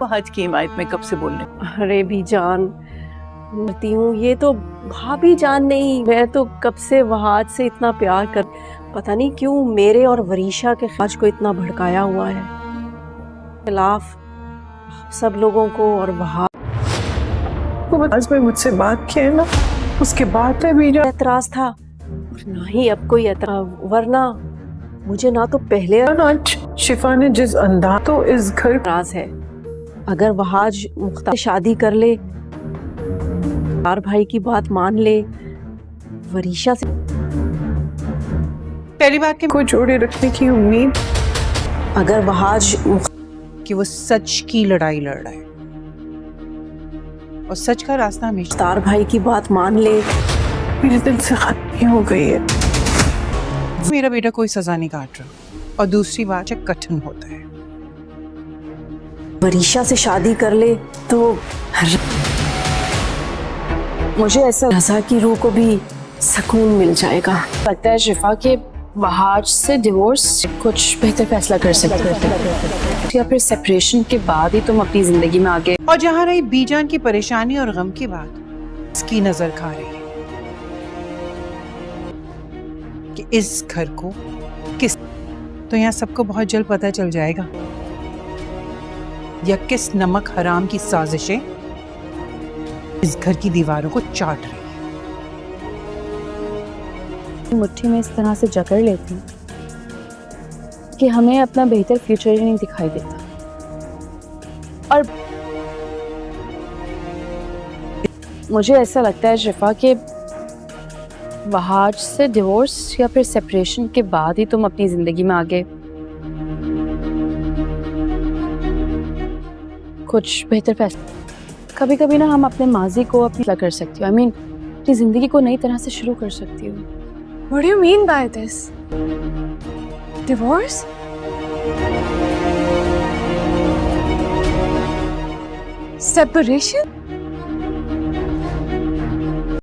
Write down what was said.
वो हज की हिमायत में कब से बोलने। अरे भी जान करती हूँ, ये तो भाभी जान नहीं, मैं तो कब से वहाज से इतना प्यार कर, पता नहीं क्यों मेरे और वरीशा के खिलाफ को इतना भड़काया हुआ है, खिलाफ सब लोगों को। और वहाज आज में मुझसे बात किया है ना, उसके बाद भी एतराज था और ना ही अब कोई एतराज, वरना मुझे ना तो पहले आज शिफा ने जिस अंदाज तो इस घर एतराज है। अगर वहाज मुख्तार शादी कर ले, यार भाई की बात मान ले, वरीशा से पहली बात कि को जोड़े रखने की उम्मीद, अगर वहाज कि वो सच की लड़ाई लड़ रहा है और सच का रास्ता हमेशा मुख्तार भाई की बात मान ले, मेरे दिल से खत्म हो गई है। मेरा बेटा कोई सजा नहीं काट रहा। और दूसरी बात है, कठिन होता है। वरीशा से शादी कर ले तो मुझे ऐसा रज़ा की रूह को भी सुकून मिल जाएगा। लगता है शिफा के वहाज से डिवोर्स कुछ बेहतर फैसला कर सकते हैं, या फिर सेपरेशन के बाद ही तुम अपनी जिंदगी में आगे। और जहाँ रही बीजान की परेशानी और गम की बात, इसकी नजर खा रही है कि इस घर को किस, तो यहाँ सबको बहुत जल्द पता चल जाएगा या किस नमक हराम की साजिशें इस घर की दीवारों को चाट रही है। मुट्ठी में इस तरह से जकड़ लेती कि हमें अपना बेहतर फ्यूचर ही नहीं दिखाई देता। और मुझे ऐसा लगता है शिफा के वहाज से डिवोर्स या फिर सेपरेशन के बाद ही तुम अपनी जिंदगी में आगे कुछ बेहतर फैसला। कभी कभी ना हम अपने माजी को अपनी कर सकती हो, I mean, अपनी जिंदगी को नई तरह से शुरू कर सकती हो। What do you mean by this? Divorce? Separation?